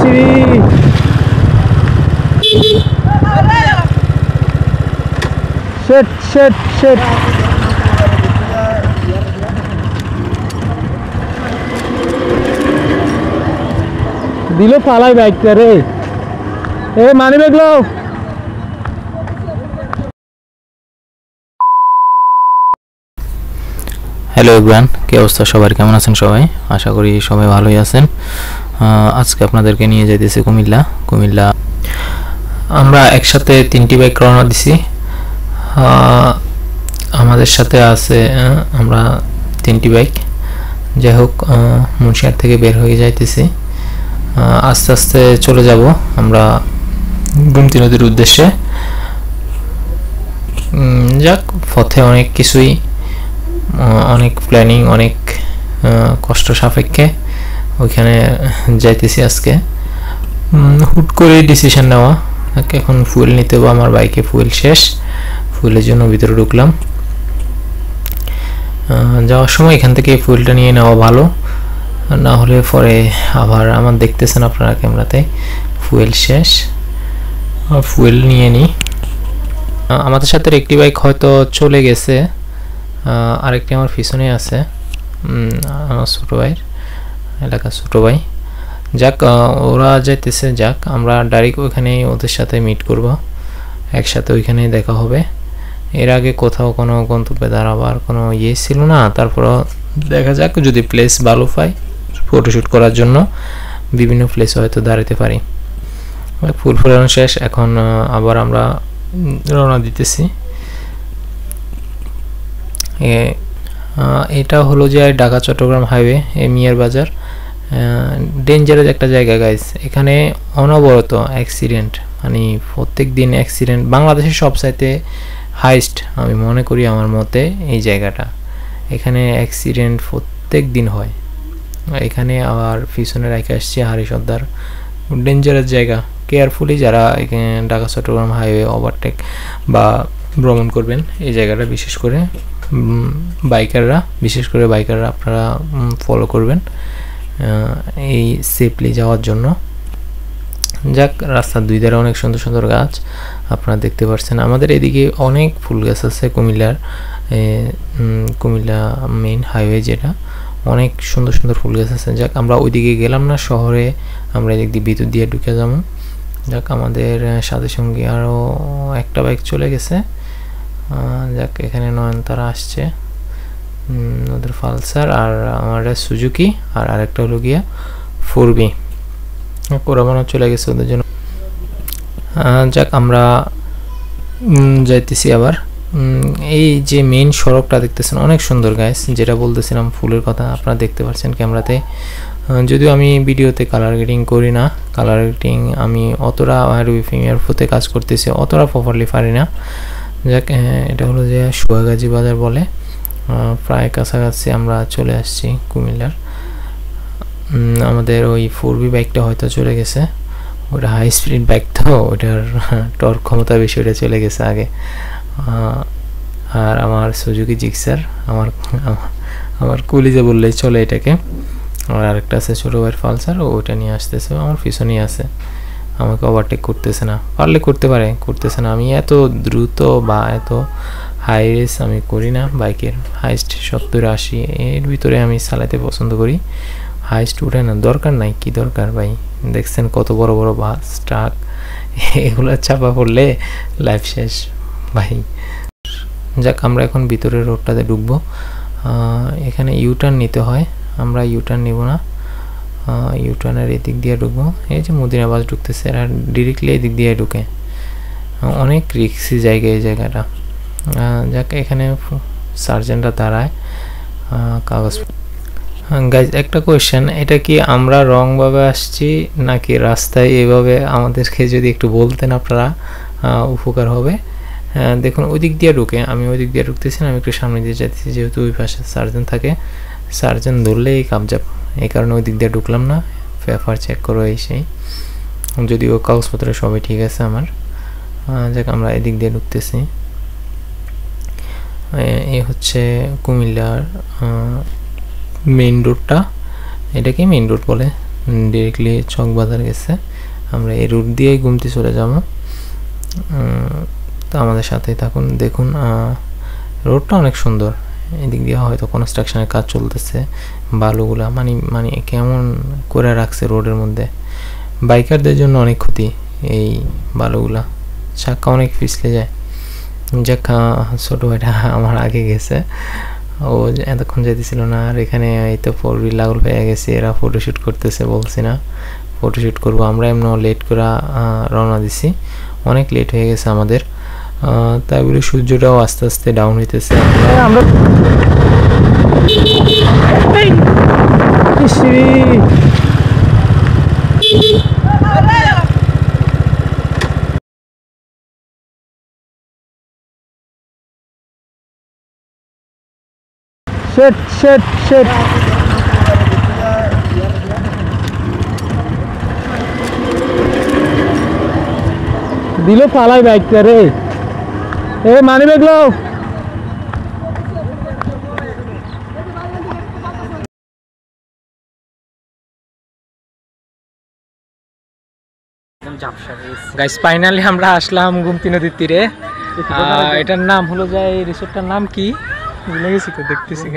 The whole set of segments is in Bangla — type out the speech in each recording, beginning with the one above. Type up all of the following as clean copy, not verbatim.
সিঁড়ি। শেট শেট শেট। দিল পালাই বাইকটা রে। এ মানি ব্যাগ লো। হ্যালো এভরিওয়ান, কি অবস্থা সবার, কেমন আছেন সবাই? আশা করি সবাই ভালোই আছেন। আজকে আপনাদেরকে নিয়ে যাইতেছি কুমিল্লা। আমরা একসাথে 3টি বাইক রওনা দিছি। আমাদের সাথে আছে আমরা 3টি বাইক। যাই হোক, মুন্সিয়ার থেকে বের হয়ে যাইতেছি। আস্তে আস্তে চলে যাব আমরা গোমতী নদীর উদ্দেশ্যে। যাক, পথে অনেক কিছুই, অনেক প্ল্যানিং, অনেক কষ্ট সাপেক্ষে ওইখানে যাইতেছি আজকে। হুট করে ডিসিশন নেওয়া। এখন ফুয়েল নিতে হবে, আমার বাইকে ফুয়েল শেষ। ফুয়েলের জন্য ভিতরে ঢুকলাম। যাওয়ার সময় এখান থেকে ফুয়েলটা নিয়ে নেওয়া ভালো, না হলে পরে আবার আমার দেখতেছেন আপনারা ক্যামেরাতে ফুয়েল শেষ। ফুয়েল নিয়ে নিই। আমাদের সাথে একটি বাইক হয়তো চলে গেছে, আরেকটি আমার পিছনে আছে, আমার ছোটো ভাইয়ের এলাকার ছোটো ভাই। যাক, ওরা যাইতেছে। যাক, আমরা ডাইরেক্ট ওইখানেই ওদের সাথে মিট করব, একসাথে ওইখানেই দেখা হবে। এর আগে কোথাও কোনো গন্তব্যে দাঁড়াবার কোনো ইয়ে ছিল না। তারপরও দেখা যাক, যদি প্লেস ভালো পাই ফটোশ্যুট করার জন্য বিভিন্ন প্লেসে হয়তো দাঁড়াতে পারি। ফুল ফোলানো শেষ, এখন আবার আমরা রওনা দিতেছি। এটা হলো যে ঢাকা চট্টগ্রাম হাইওয়ে, মিয়ার বাজার। ডেঞ্জারাস একটা জায়গা গাইস। এখানে অনবরত অ্যাক্সিডেন্ট, মানে প্রত্যেক দিন অ্যাক্সিডেন্ট। বাংলাদেশের সবচাইতে হাইস্ট আমি মনে করি আমার মতে এই জায়গাটা। এখানে অ্যাক্সিডেন্ট প্রত্যেক দিন হয়। এখানে আবার পিছনে রেখে আসছে হারি সর্দার। ডেঞ্জারাস জায়গা। কেয়ারফুলি যারা এখানে ঢাকা চট্টগ্রাম হাইওয়ে ওভারটেক বা ভ্রমণ করবেন, এই জায়গাটা বিশেষ করে বাইকাররা আপনারা ফলো করবেন এই সেফলি যাওয়ার জন্য। যাক, রাস্তার দুই ধারে অনেক সুন্দর সুন্দর গাছ আপনারা দেখতে পাচ্ছেন। আমাদের এদিকে অনেক ফুল গাছ আছে। কুমিল্লা মেইন হাইওয়ে যেটা, অনেক সুন্দর সুন্দর ফুল গাছ আছে। যাক, আমরা ওইদিকে গেলাম না, শহরে আমরা এদিক দিয়ে ভিতর দিয়ে ঢুকে যাবো। যাক, আমাদের সাথে সঙ্গে আরও একটা বাইক চলে গেছে। যাক, এখানে নয়নতারা আসছে, ওদের পালসার, আর আমার সুজুকি, আর আরেকটা হলো গিয়া 4B। ওরা মনে চলে গেছে ওদের জন্য। যাক, আমরা যাইতেছি আবার। এই যে মেইন সড়কটা দেখতেছেন অনেক সুন্দর গাইস, যেটা বলতেছিলাম ফুলের কথা, আপনারা দেখতে পাচ্ছেন ক্যামেরাতে। যদিও আমি ভিডিওতে কালার গ্রেডিং করি না, কালার গ্রেডিং আমি অতটা প্রিমিয়ার ফোতে কাজ করতেছি, অতটা প্রপারলি পারি না। যাক, এটা হলো যে সুয়াগাজী বাজার বলে। প্রায় কাছাকাছি আমরা চলে আসছি কুমিল্লার। আমাদের ওই 4B বাইকটা হয়তো চলে গেছে, ওটা হাই স্পিড বাইক, তো ওটার টর্ক ক্ষমতা বেশি, ওটা চলে গেছে আগে। আর আমার সুজুকি জিক্সার, আমার কলিজা বললেই চলে এটাকে। আর আরেকটা আছে ছোটো ভাইয়ের পালসার, ওইটা নিয়ে আসতেছে, আমার পিছনেই আছে। আমাকে ওভারটেক করতেছে না, পারলে করতেছে না। আমি এত দ্রুত বা এত হাই রেস আমি করি না বাইকের। হাইস্ট 70-80 এর ভিতরে আমি চালাতে পছন্দ করি। হাইস্ট উঠে না, দরকার নাই। কি দরকার ভাই? দেখছেন কত বড় বড় বাস, ট্রাক, এগুলো চাপা পড়লে লাইফ শেষ ভাই। যাক, আমরা এখন ভিতরের রোডটাতে ঢুকবো। এখানে ইউটার্ন নিতে হয়, আমরা ইউটার্ন নিব না। ইউটার্নের এদিক দিয়ে ঢুকবো। এই যে মদিনা বাস ঢুকতেছে, আর ডিরেক্টলি এদিক দিয়ে ঢুকে। অনেক রিক্সি জায়গা এই জায়গাটা। যাক, এখানে সার্জেন্টরা দাঁড়ায় কাগজ। গাইজ, একটা কোয়েশ্চেন, এটা কি আমরা রংভাবে আসছি নাকি রাস্তায় এভাবে? আমাদেরকে যদি একটু বলতেন আপনারা, উপকার হবে। দেখুন, ওই দিক দিয়ে ঢুকে, আমি ওই দিক দিয়ে ঢুকতেছি না, আমি একটু সামনে দিয়ে যাচ্ছি, যেহেতু ওই পাশে সার্জেন্ট থাকে। সার্জেন্ট ধরলেই কাবজাব, এই কারণে ওই দিক দিয়ে ঢুকলাম না। পেপার চেক করো এই সেই, যদিও কাগজপত্র সবই ঠিক আছে আমার। যাক, আমরা এদিক দিয়ে ঢুকতেছি। এই হচ্ছে কুমিল্লার মেইন রোডটা। এটাকে মেইন রোড বলে, ডিরেক্টলি চকবাজার গেছে। আমরা এই রুট দিয়েই গুমতি চলে যাব। তো আমাদের সাথেই থাকুন, দেখুন রোডটা অনেক সুন্দর। এদিক দিয়ে হয়তো কনস্ট্রাকশনের কাজ চলতেছে। বালুগুলা মানে কেমন করে রাখছে রোডের মধ্যে, বাইকারদের জন্য অনেক ক্ষতি এই বালুগুলা, চাক্কা অনেক পিছলে যায়। যাক ছোটো ভাইটা আমার আগে গেছে, ও এতক্ষণ যেতেছিল না। আর এখানে এই তো 4 হুইল লাগল পেয়ে গেছে, এরা ফটোশ্যুট করতেছে, বলছি না ফটোশ্যুট করবো। আমরা এমন লেট করে রওনা দিছি, অনেক লেট হয়ে গেছে আমাদের। তাই বলে সূর্যটাও আস্তে আস্তে ডাউন হইতেছে। আমরা শেট দিল পালাই বাইকটা রে। এ মানি বেগলো গাইস, ফাইনালি আমরা আসলাম গুমতি নদীর তীরে। এটার নাম হলো যে, এই রিসোর্টটার নাম কি ভুলে গেছি তো, দেখতেছি।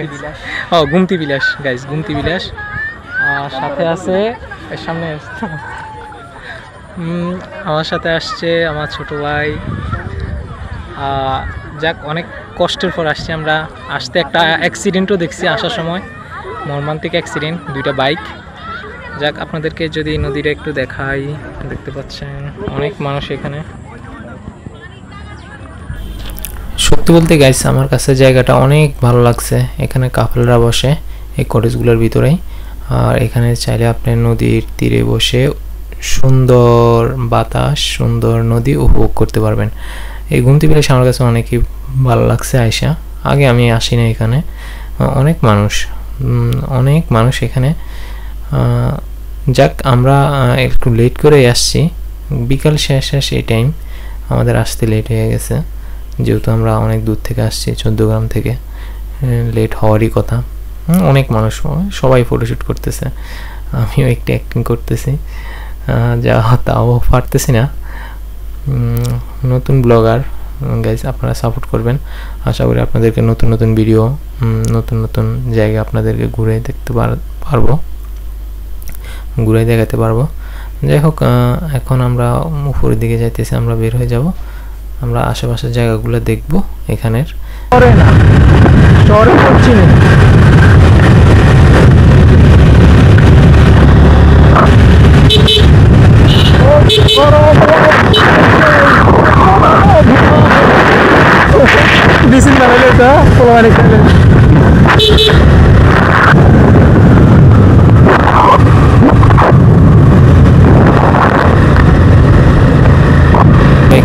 ও গুমতি বিলাস গাইস, গুমতি বিলাস। সাথে আছে এর সামনে আমার সাথে আসছে আমার ছোট ভাই। যাক, অনেক কষ্টের পর আসছি আমরা। আসতে একটা অ্যাক্সিডেন্টও দেখছি আসার সময়, মর্মান্তিক অ্যাক্সিডেন্ট, 2টা বাইক। যাক, আপনাদেরকে যদি নদীটা একটু দেখাই, দেখতে পাচ্ছেন অনেক মানুষ এখানে। সত্যি বলতে গাইস, আমার কাছে জায়গাটা অনেক ভালো লাগছে। এখানে কাপলরা বসে এই কটেজগুলোর ভিতরেই। আর এখানে চাইলে আপনি নদীর তীরে বসে সুন্দর বাতাস, সুন্দর নদী উপভোগ করতে পারবেন। এই গুমতি বিলাস আমার কাছে অনেকই ভালো লাগছে আয়সা। আগে আমি আসি না এখানে। অনেক মানুষ এখানে। যাক, আমরা একটু লেট করে আসছি, বিকাল শেষ এই টাইম আমাদের আসতে লেট হয়ে গেছে, যেহেতু আমরা অনেক দূর থেকে আসছি, 14 গ্রাম থেকে। লেট হওয়ারই কথা। অনেক মানুষ, সবাই ফটোশ্যুট করতেছে, আমিও একটু অ্যাক্টিং করতেছি, যা তাও পারতেছি না। নতুন ব্লগার গাইজ, আপনারা সাপোর্ট করবেন। আশা করি আপনাদেরকে নতুন নতুন ভিডিও, নতুন জায়গা আপনাদেরকে ঘুরে দেখাতে পারবো। যাই হোক, এখন আমরা উপরের দিকে যাইতেছি, আমরা বের হয়ে যাব। আমরা আশেপাশের জায়গাগুলো দেখব এখানের।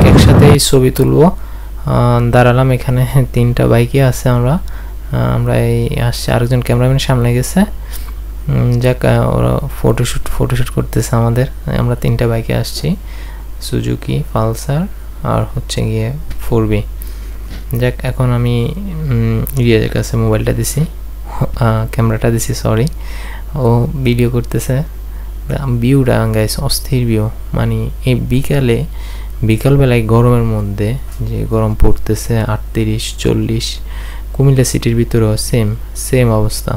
একসাথেই ছবি তুলবো। দাঁড়ালাম এখানে, 3টা বাইকই আছে। আমরা এই আসছি, আরেকজন ক্যামেরাম্যান সামনে গেছে। যাক, ওরা ফটোশ্যুট করতেছে আমাদের। আমরা 3টা বাইকে আসছি, সুজুকি, পালসার আর হচ্ছে গিয়ে 4B। যাক, এখন আমি রিয়াজের কাছে মোবাইলটা দিছি, ক্যামেরাটা দিছি, সরি। ও ভিডিও করতেছে। ভিউটা গাইস অস্থির ভিউ। মানে এই বিকালবেলায় গরমের মধ্যে যে গরম পড়তেছে, 38-40, কুমিল্লা সিটির ভিতরেও সেম অবস্থা।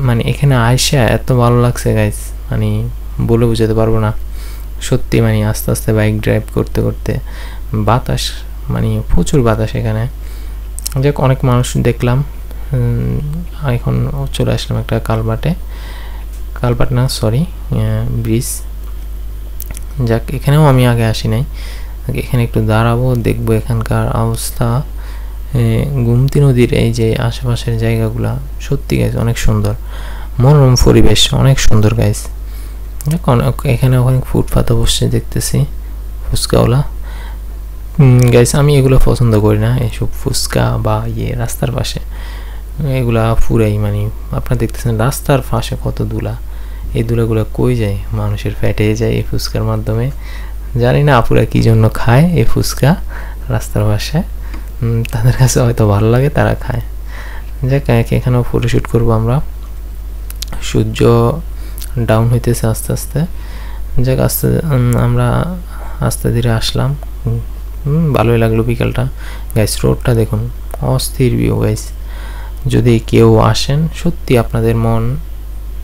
মানে এখানে আইসা এত ভালো লাগছে গাইস, মানে বলে বোঝাতে পারবো না সত্যি। মানে আস্তে আস্তে বাইক ড্রাইভ করতে করতে, বাতাস, মানে প্রচুর বাতাস এখানে। যাক, অনেক মানুষ দেখলাম। এখন চলে আসলাম একটা কালভার্ট না, সরি, ব্রিজ। যাক, এখানেও আমি আগে আসি নাই। এখানে একটু দাঁড়াবো, দেখবো এখানকার অবস্থা। গুমতি নদীর এই যে আশেপাশের জায়গাগুলা সত্যি গাইস অনেক সুন্দর, মনোরম পরিবেশ, অনেক সুন্দর গাইস। এখানে অনেক ফুটপাথ বসছে দেখতেছি, ফুচকাওয়ালা। গাইস, আমি এগুলো পছন্দ করি না, এইসব ফুচকা বা রাস্তার পাশে এগুলা পুরাই, মানে আপনারা দেখতেছেন রাস্তার পাশে কত ধুলা। এই ধুলাগুলো কই যায়? মানুষের ফ্যাটে যায় এই ফুচকার মাধ্যমে। জানি না আপুরা কি জন্য খায় এই ফুচকা রাস্তার পাশে, তাদের কাছে হয়তো ভালো লাগে, তারা খায়। যাক, এখানেও ফটোশ্যুট করবো আমরা। সূর্য ডাউন হইতেছে আস্তে আস্তে। যাক আস্তে আমরা আস্তে ধীরে আসলাম। ভালোই লাগলো বিকালটা। গাইস রোডটা দেখুন, অস্থির ভিউ গাইস। যদি কেউ আসেন সত্যি আপনাদের মন